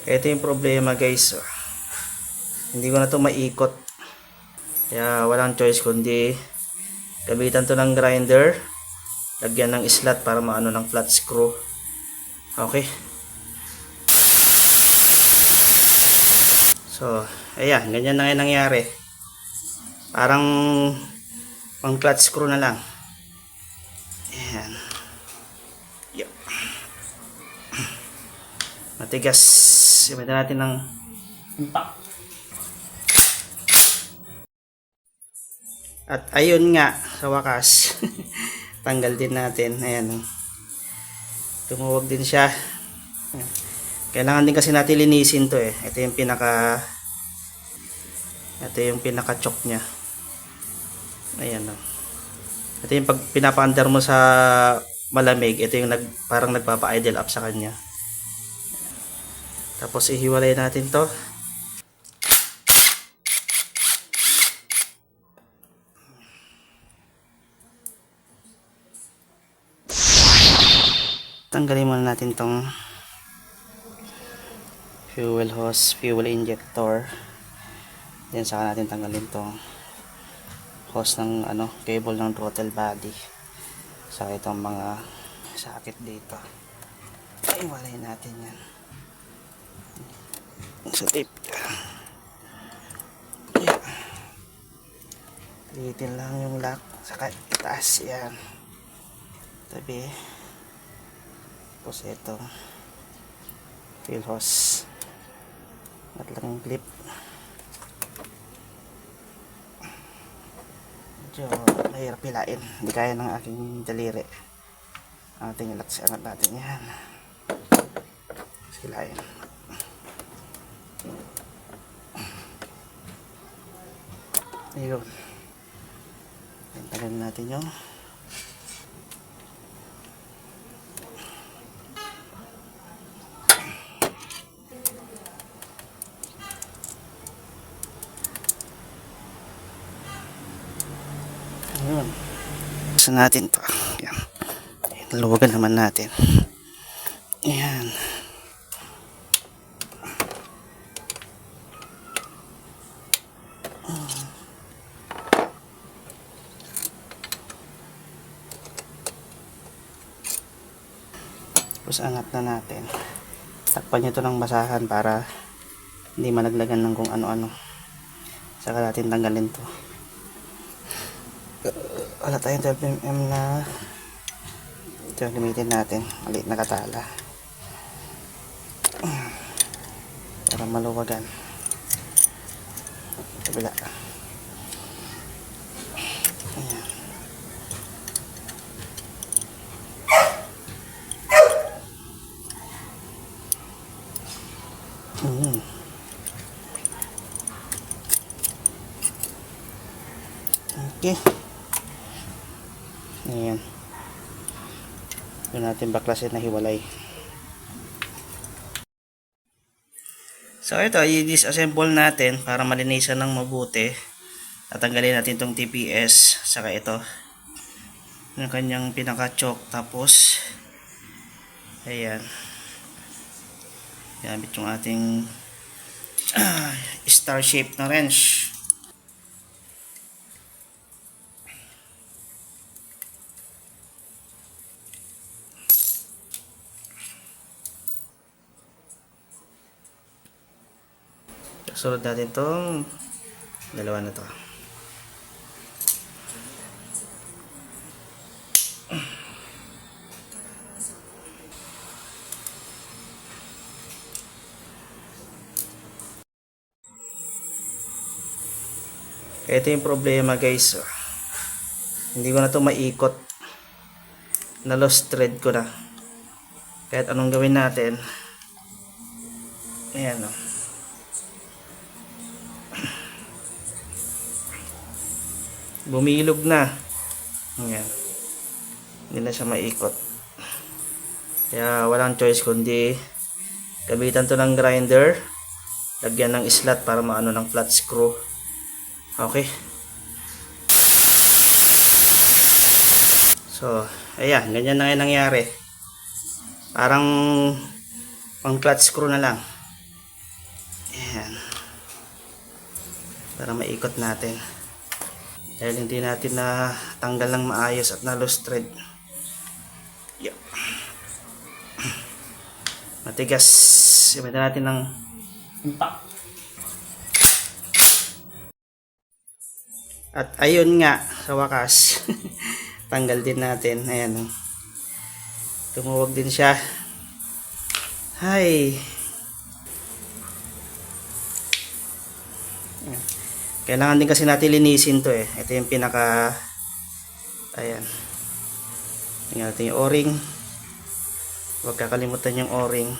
Ito yung problema guys. Hindi ko na to maikot. Kaya walang choice kundi gamitan to ng grinder. Lagyan ng slot para maano ng flat screw. Okay. So, ayan. Ganyan na nga nangyari. Parang pang flat screw na lang. Ayan. Yup. Matigas. Gamitan natin ng impact. At ayun nga, sa wakas, tanggal din natin. Ayan. Tumuwag din siya. Kailangan din kasi natin linisin to eh. Ito yung pinaka choke nya. Ayan o. Ito yung pag pinapaandar mo sa malamig, ito yung parang nagpapa-idle up sa kanya. Tapos ihiwalay natin to. Tanggalin muna natin tong fuel hose, fuel injector. Then saka natin tanggalin tong hose ng cable ng throttle body. Saka itong mga sakit dito. Ay, walay natin yan. Sa tape. Yeah. Liitin lang yung lock. Saka itaas yan. Tabi. Tapos ito fuel hose at lang yung clip. Medyo mahirap hilain, hindi kaya ng aking daliri. Ating ilaks, angat natin yan, hilain. Ayun, tagalin natin yung ayun. Gusto natin to. Yan. Luwagan naman natin. Ayan. Tapos angat na natin. Takpan nyo ito ng basahan para hindi malaglagan ng kung ano-ano. Saka natin tanggalin to. Wala tayong 12mm na ito gamitin natin, maliit na katala para maluwagan. Kabila. Ayan. Okay. Ayan. Doon natin baklasin na hiwalay. So ito, i-disassemble natin para malinisan ng mabuti. Tatanggalin natin itong TPS. Saka ito. Yung kanyang pinaka-choke. Tapos, ayan. Gamit yung ating star shape na wrench. Sunod natin itong dalawa na to. Ito yung problema guys. Hindi ko na to maikot. Na lost thread ko na. Kahit anong gawin natin. Ayan o. Bumilog na. Ayan. Hindi na siya maikot. Kaya walang choice kundi gamitan to ng grinder. Lagyan ng slot para maano ng flat screw. Okay. So, ayan. Ganyan na nga nangyari. Parang pang flat screw na lang. para maikot natin. Dahil hindi natin na tanggal ng maayos at na loose thread. Yep. Matigas. Gamitin natin ng impact. At ayun nga, sa wakas, tanggal din natin. Ayan. Tumuwag din siya. Hay. Kailangan din kasi natin linisin to eh. Ito yung pinaka, ayan. Tingnan natin yung o-ring. Huwag kakalimutan yung o-ring.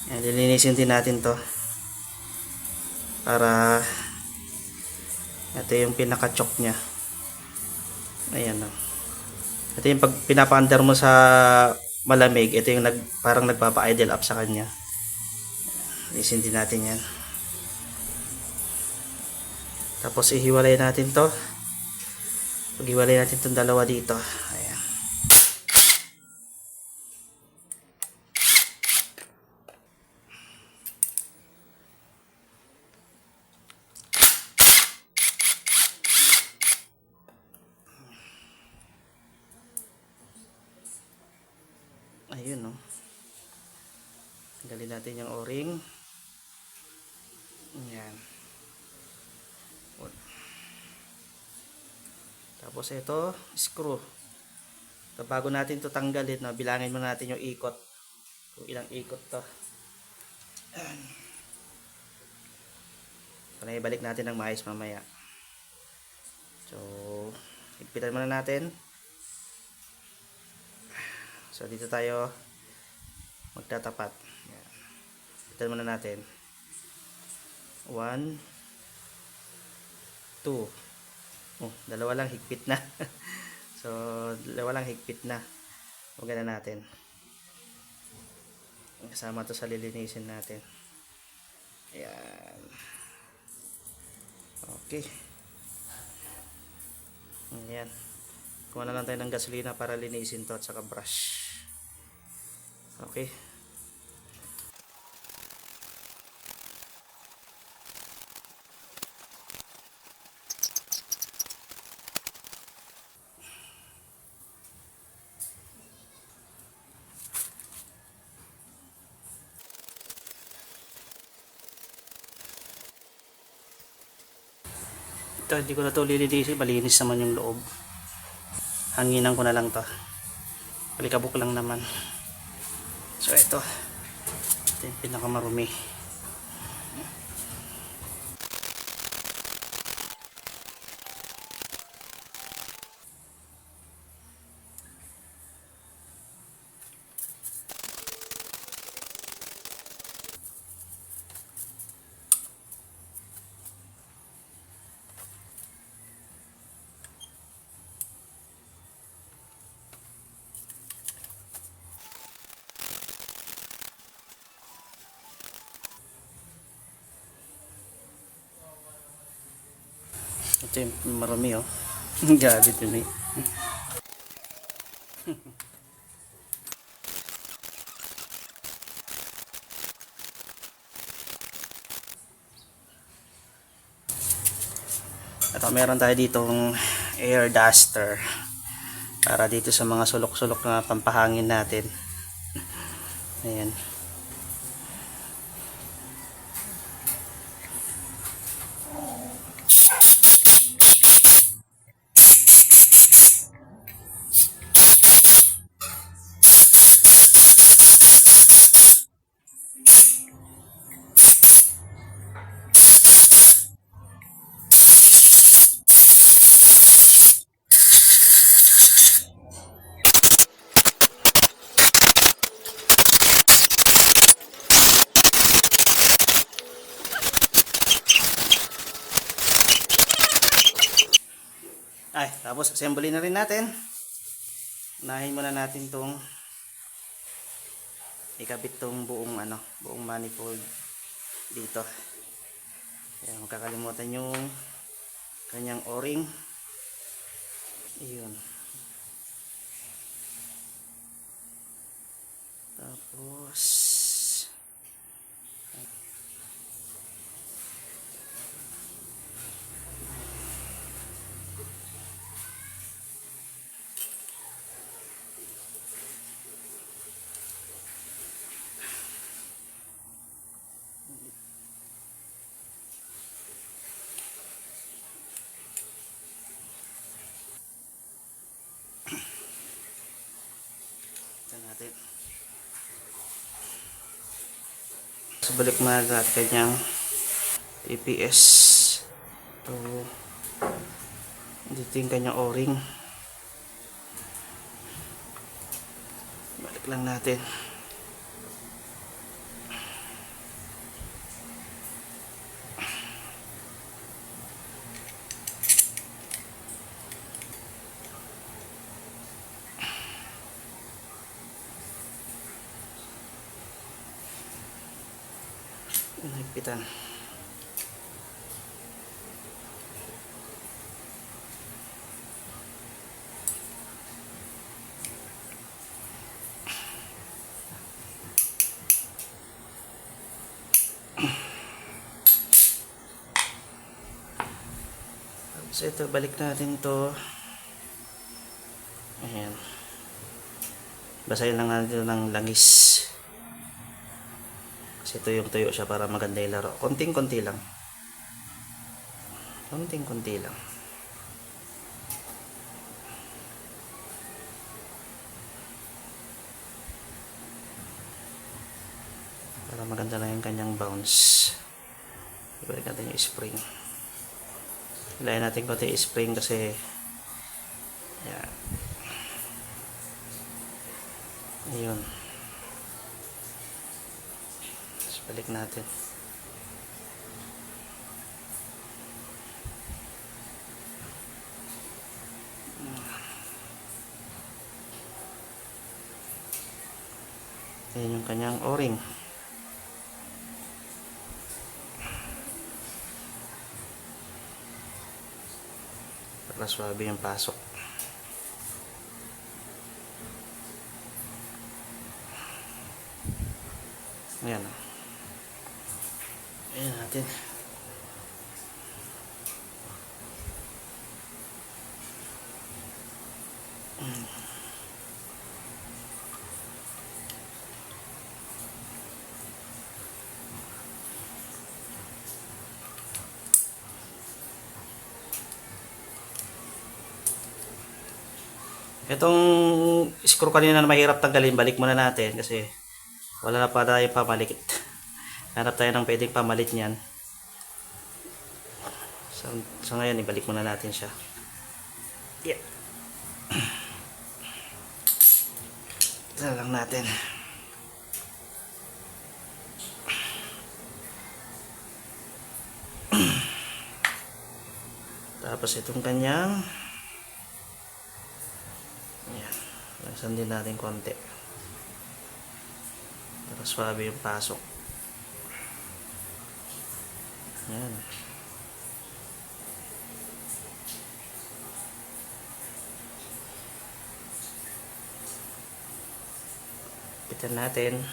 Ayan, lilinisin din natin to. Para, ito yung pinaka-choke nya. Ayan o. Ito yung pag pinapa-under mo sa malamig, ito yung parang nagpapa-idle up sa kanya. Linisin din natin yan. Tapos ihiwalay natin to. Pag-hiwalay natin itong dalawa dito. Ayan. Ayun no. Tanggalin natin yung o-ring. Ayan. Tapos ito, screw. So, bago natin to tanggalin, no, bilangin muna natin yung ikot. Kung ilang ikot to. Ayan. So, ibalik natin ng maayos mamaya. So, higpitan muna natin. So, dito tayo magtatapat. Ayan. Higpitan muna natin. 1, 2. Oh, dalawa lang higpit na. So, dalawa lang higpit na. Huwag na natin. Kasama to sa lilinisin natin. Ayan. Okay. Ayan. Kuha na lang tayo ng gasolina para linisin to at saka brush. Okay. Ito, hindi ko na ito lilinisin. Malinis naman yung loob. Hanginan ko na lang to. Palikabok lang naman. So ito yung pinakamarumi. Ito yung marami oh. Grabe ito na Ito, meron tayo ditong air duster para dito sa mga sulok-sulok na pampahangin natin. Ayan. Ay, tapos assembly na rin natin. Unahin muna natin tong ikabit tong buong buong manifold dito. Ayan, huwag kakalimutan yung kanyang o-ring. Ayun. Tapos So, balik mo na natin kanyang APS. So, dito yung kanyang o-ring. Balik lang natin. Nagpitan. So ito, balik natin to. Ayan. Basahin lang natin ito ng langis. Kasi tuyong-tuyo siya para maganda yung laro. Konting-konti lang. Konting-konti lang. Para maganda lang yung kanyang bounce. Ibalik natin yung spring. Ilayin natin konti yung spring kasi yan. Ayun. Tapos balik natin. Ayan yung kanyang o-ring. Para swabe yung pasok. Ayan. Ayan natin. Itong screw kanina na mahirap tanggalin, balik muna natin kasi wala na pa tayong pamalit. Hanap tayo ng pwedeng pamalit niyan. So ngayon, ibalik muna natin siya. Yeah. Ito lang natin. Tapos itong kanyang ayan, lasan din natin konti para swabe yung pasok. Ayan. Pitan natin.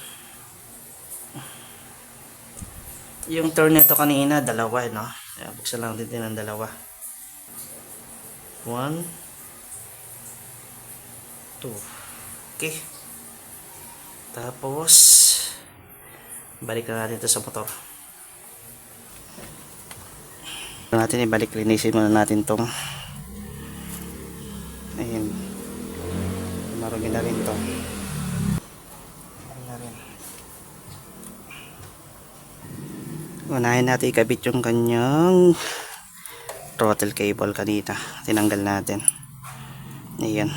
Yung turn nito kanina, dalawa, no? Ayan, buksan lang din ng dalawa. 1, 2. Okay. Tapos, balik na natin ito sa motor. Natin ibalik, linisin muna natin tong ayun, marumi na rin to. Unahin natin ikabit yung kanyang throttle cable kanina, tinanggal natin. Ayan.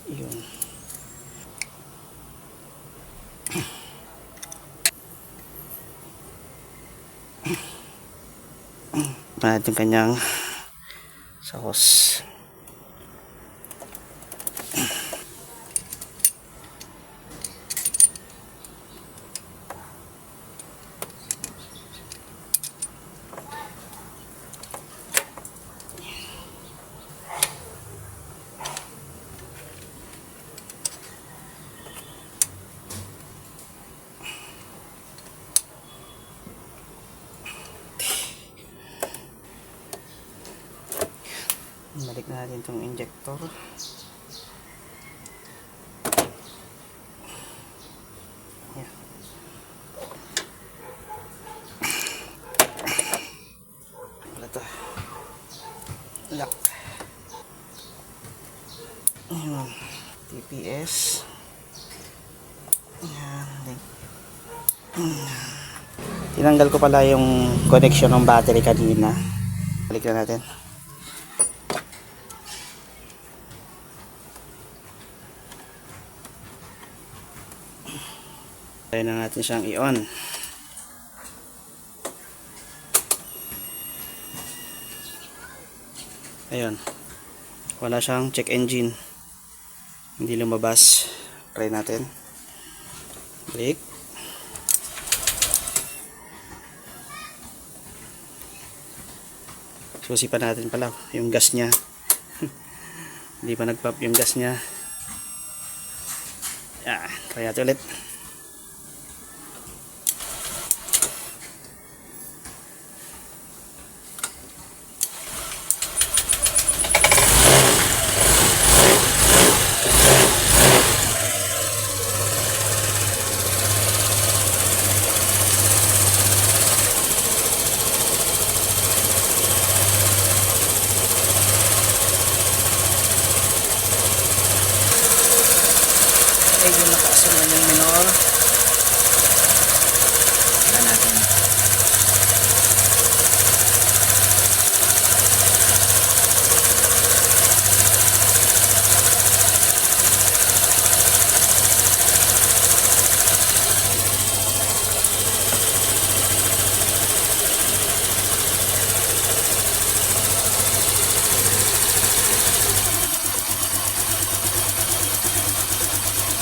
Yun. Natin yung kanyang sauce. Balik na natin itong injector. Yan. Wala to. lock. Ayan. TPS. Ayan. Tinanggal ko pala yung connection ng battery kanina. Balik na natin. Try na natin siyang i-on. Ayun. Wala siyang check engine. Hindi lumabas. Try natin. Break. Susi pa natin pala yung gas niya. Hindi pa nag-pop yung gas niya. Yan. Try natin ulit. Medyo mataas naman yung minor. Tara natin.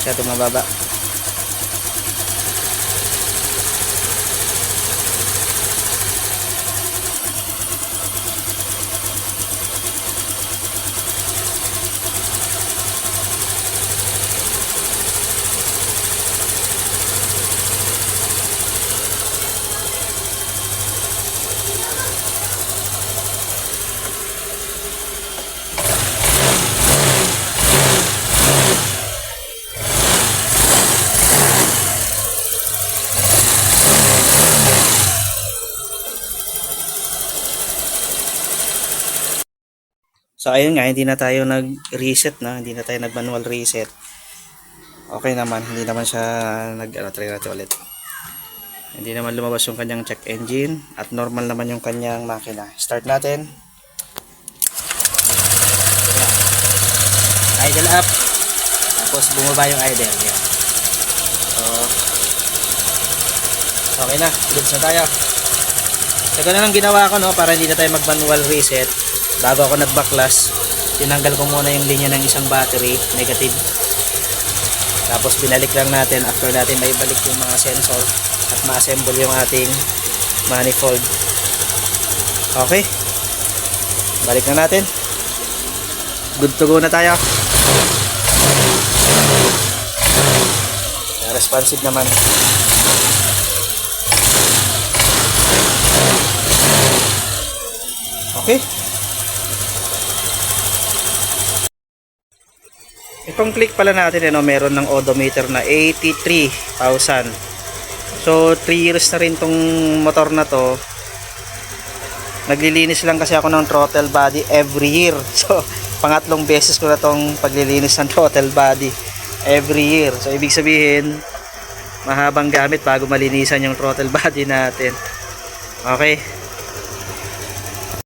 Masyadong mababa. So ayun nga, hindi na tayo nag-reset na, hindi na tayo nag-manual reset. Okay naman, hindi naman siya try natin ulit. Hindi naman lumabas yung kanyang check engine at normal naman yung kanyang makina. Start natin. Ayan. Idle up. Tapos bumaba yung idle. Ayan. So okay na, goods na tayo. So ganun ang ginawa ko, no, para hindi na tayo mag-manual reset. Bago ako nag-backlash, tinanggal ko muna yung linya ng isang battery, negative. Tapos binalik lang natin after natin maibalik yung mga sensor at ma-assemble yung ating manifold. Okay. Balik na natin. Good to go na tayo. Responsive naman. Okay. Itong click pala natin, meron ng odometer na 83,000. So 3 years na rin tong motor na to. Naglilinis lang kasi ako ng throttle body every year. So pangatlong beses ko na tong paglilinis ng throttle body every year. So ibig sabihin, mahabang gamit bago malinisan yung throttle body natin. Okay.